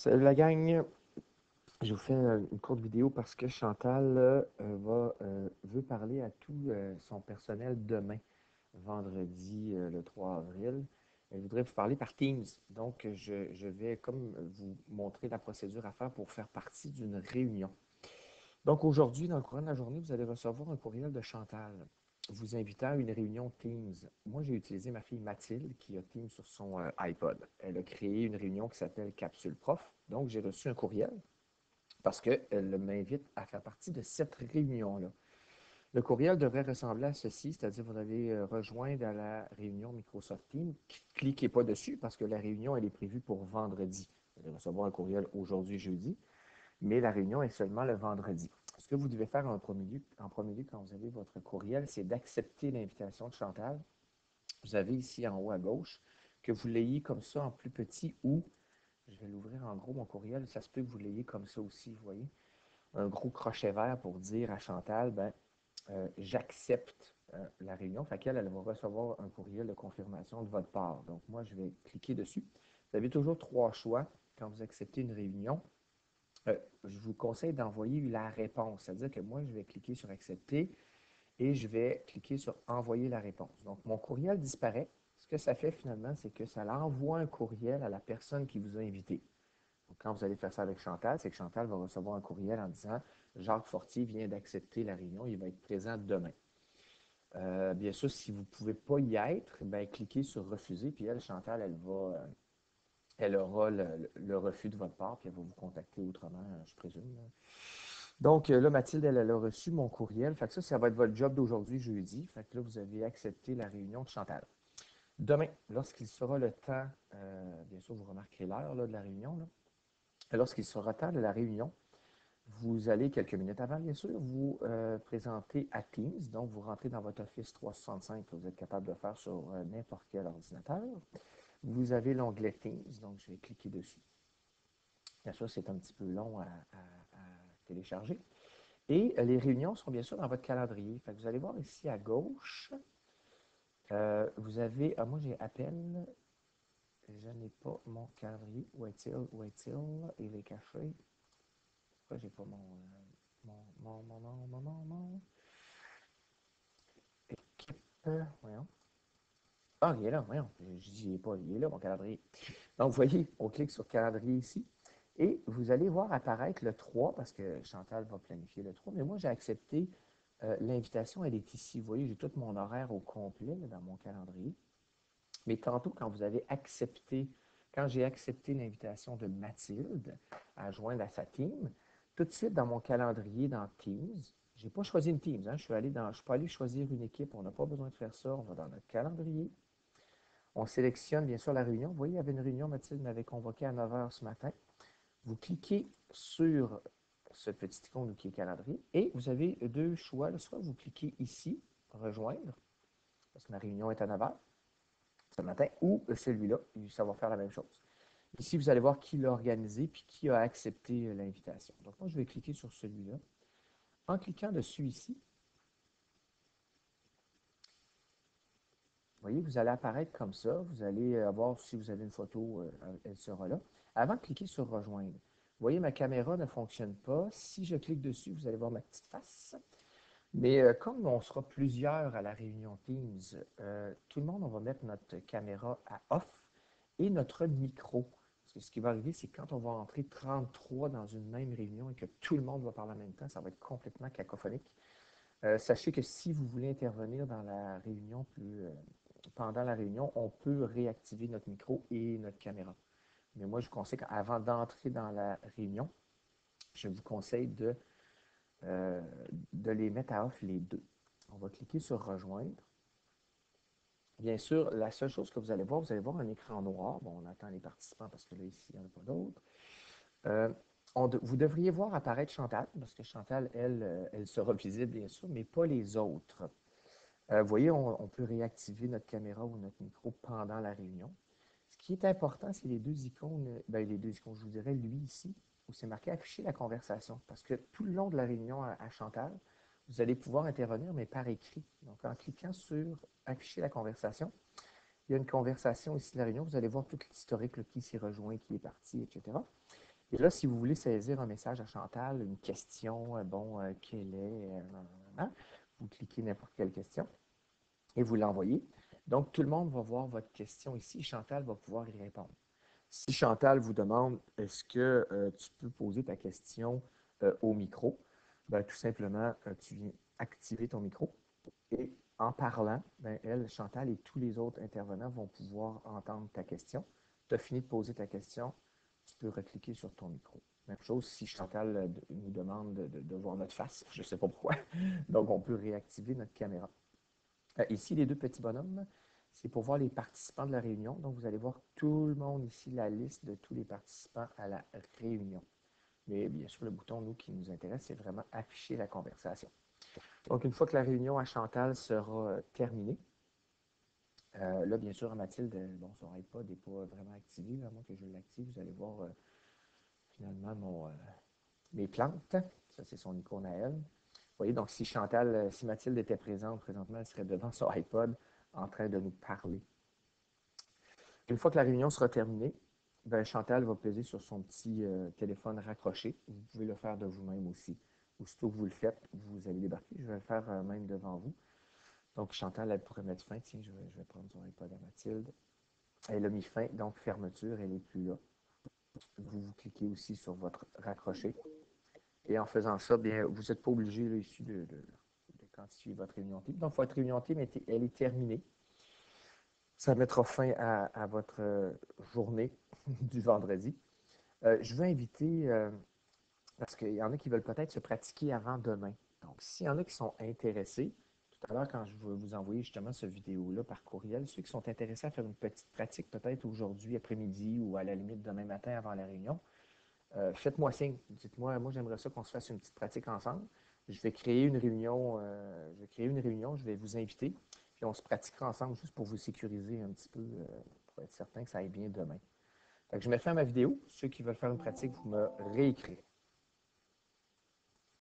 Salut la gang, je vous fais une courte vidéo parce que Chantal veut parler à tout son personnel demain, vendredi le 3 avril. Elle voudrait vous parler par Teams. Donc, je vais comme vous montrer la procédure à faire pour faire partie d'une réunion. Donc, aujourd'hui, dans le courant de la journée, vous allez recevoir un courriel de Chantal vous invitant à une réunion Teams. Moi, j'ai utilisé ma fille Mathilde qui a Teams sur son iPod. Elle a créé une réunion qui s'appelle Capsule Prof. Donc, j'ai reçu un courriel parce qu'elle m'invite à faire partie de cette réunion-là. Le courriel devrait ressembler à ceci, c'est-à-dire vous allez rejoindre à la réunion Microsoft Teams. Cliquez pas dessus parce que la réunion, elle est prévue pour vendredi. Vous allez recevoir un courriel aujourd'hui, jeudi, mais la réunion est seulement le vendredi. Ce que vous devez faire en premier lieu quand vous avez votre courriel, c'est d'accepter l'invitation de Chantal. Vous avez ici en haut à gauche, que vous l'ayez comme ça en plus petit ou, je vais l'ouvrir en gros mon courriel, ça se peut que vous l'ayez comme ça aussi, vous voyez, un gros crochet vert pour dire à Chantal, j'accepte la réunion. Fait qu'elle, elle va recevoir un courriel de confirmation de votre part. Donc, moi, je vais cliquer dessus. Vous avez toujours trois choix quand vous acceptez une réunion. Je vous conseille d'envoyer la réponse. C'est-à-dire que moi, je vais cliquer sur accepter et je vais cliquer sur envoyer la réponse. Donc, mon courriel disparaît. Ce que ça fait finalement, c'est que ça envoie un courriel à la personne qui vous a invité. Donc, quand vous allez faire ça avec Chantal, c'est que Chantal va recevoir un courriel en disant Jacques Fortier vient d'accepter la réunion, il va être présent demain. Bien sûr, si vous ne pouvez pas y être, ben, cliquez sur refuser, puis elle, Chantal, elle aura le refus de votre part, puis elle va vous contacter autrement, je présume. Donc là, Mathilde, elle a reçu mon courriel. Fait que ça va être votre job d'aujourd'hui, jeudi. Fait que là, vous avez accepté la réunion de Chantal. Demain, lorsqu'il sera le temps, bien sûr, vous remarquerez l'heure de la réunion. Là. Lorsqu'il sera temps de la réunion, vous allez, quelques minutes avant, bien sûr, vous présenter à Teams. Donc, vous rentrez dans votre Office 365 que vous êtes capable de faire sur n'importe quel ordinateur. Vous avez l'onglet Teams, donc je vais cliquer dessus. Bien sûr, c'est un petit peu long à télécharger. Et les réunions sont bien sûr dans votre calendrier. Fait que vous allez voir ici à gauche, vous avez, moi j'ai à peine, je n'ai pas mon calendrier. Où est-il? Où est-il? Il est caché. Pourquoi j'ai pas mon équipe? Voyons. Ah, il est là, voyons. Je dis, il est là, mon calendrier. Donc, vous voyez, on clique sur calendrier ici. Et vous allez voir apparaître le 3, parce que Chantal va planifier le 3, mais moi, j'ai accepté l'invitation, elle est ici. Vous voyez, j'ai tout mon horaire au complet là, dans mon calendrier. Mais tantôt, quand j'ai accepté l'invitation de Mathilde à joindre à sa team, tout de suite dans mon calendrier dans Teams, je n'ai pas choisi une Teams, hein, je suis pas allé choisir une équipe, on n'a pas besoin de faire ça, on va dans notre calendrier, on sélectionne bien sûr la réunion. Vous voyez, il y avait une réunion, Mathilde m'avait convoqué à 9 h ce matin. Vous cliquez sur ce petit icône qui est calendrier et vous avez deux choix. Soit vous cliquez ici, rejoindre, parce que ma réunion est à 9 h ce matin, ou celui-là, ça va faire la même chose. Ici, vous allez voir qui l'a organisé puis qui a accepté l'invitation. Donc, moi, je vais cliquer sur celui-là. En cliquant dessus ici, vous voyez, vous allez apparaître comme ça. Vous allez voir si vous avez une photo, elle sera là. Avant de cliquer sur rejoindre, vous voyez, ma caméra ne fonctionne pas. Si je clique dessus, vous allez voir ma petite face. Mais comme on sera plusieurs à la réunion Teams, tout le monde, on va mettre notre caméra à off et notre micro. Parce que ce qui va arriver, c'est que quand on va entrer 33 dans une même réunion et que tout le monde va parler en même temps, ça va être complètement cacophonique. Sachez que si vous voulez intervenir dans la réunion pendant la réunion, on peut réactiver notre micro et notre caméra. Mais moi, je vous conseille qu'avant d'entrer dans la réunion, je vous conseille euh, de les mettre à off les deux. On va cliquer sur rejoindre. Bien sûr, la seule chose que vous allez voir un écran noir. Bon, on attend les participants parce que là, ici, il n'y en a pas d'autres. Vous devriez voir apparaître Chantal, parce que Chantal, elle sera visible, bien sûr, mais pas les autres. Vous voyez, on peut réactiver notre caméra ou notre micro pendant la réunion. Ce qui est important, c'est les deux icônes, les deux icônes, je vous dirais, lui ici, où c'est marqué afficher la conversation. Parce que tout le long de la réunion à Chantal, vous allez pouvoir intervenir, mais par écrit. Donc, en cliquant sur afficher la conversation, il y a une conversation ici de la réunion. Vous allez voir tout l'historique, qui s'est rejoint, qui est parti, etc. Et là, si vous voulez saisir un message à Chantal, une question, quelle est, hein, vous cliquez n'importe quelle question et vous l'envoyez. Donc, tout le monde va voir votre question ici. Chantal va pouvoir y répondre. Si Chantal vous demande, est-ce que tu peux poser ta question au micro, ben, tout simplement, tu viens activer ton micro et en parlant, ben, elle, Chantal et tous les autres intervenants vont pouvoir entendre ta question. Tu as fini de poser ta question, tu peux recliquer sur ton micro. Même chose si Chantal nous demande de voir notre face, je ne sais pas pourquoi. Donc, on peut réactiver notre caméra. Ici, les deux petits bonhommes, c'est pour voir les participants de la réunion. Donc, vous allez voir tout le monde ici, la liste de tous les participants à la réunion. Mais bien sûr, le bouton, nous, qui nous intéresse, c'est vraiment afficher la conversation. Donc, une fois que la réunion à Chantal sera terminée, là, bien sûr, Mathilde, bon, son iPod n'est pas vraiment activé. À moins que je l'active, vous allez voir finalement mes plantes. Ça, c'est son icône à elle. Vous voyez, donc si Mathilde était présente présentement, elle serait devant son iPod en train de nous parler. Une fois que la réunion sera terminée, ben Chantal va peser sur son petit téléphone raccroché. Vous pouvez le faire de vous-même aussi. Aussitôt que vous le faites, vous allez débarquer. Je vais le faire même devant vous. Donc, Chantal, elle pourrait mettre fin. Tiens, je vais prendre son iPod à Mathilde. Elle a mis fin, donc fermeture, elle n'est plus là. Vous cliquez aussi sur votre raccroché. Et en faisant ça, bien, vous n'êtes pas obligé là, ici de quantifier votre réunion team. Donc, votre réunion team, elle est terminée. Ça mettra fin à votre journée du vendredi. Je veux inviter, parce qu'il y en a qui veulent peut-être se pratiquer avant demain. Donc, s'il y en a qui sont intéressés, tout à l'heure, quand je vais vous envoyer justement cette vidéo-là par courriel, ceux qui sont intéressés à faire une petite pratique, peut-être aujourd'hui après-midi ou à la limite demain matin avant la réunion, faites-moi signe. Dites-moi, moi j'aimerais ça qu'on se fasse une petite pratique ensemble. Je vais créer une réunion, je vais vous inviter, puis on se pratiquera ensemble juste pour vous sécuriser un petit peu, pour être certain que ça aille bien demain. Fait que je mets fin à ma vidéo. Ceux qui veulent faire une pratique, vous me réécrivez.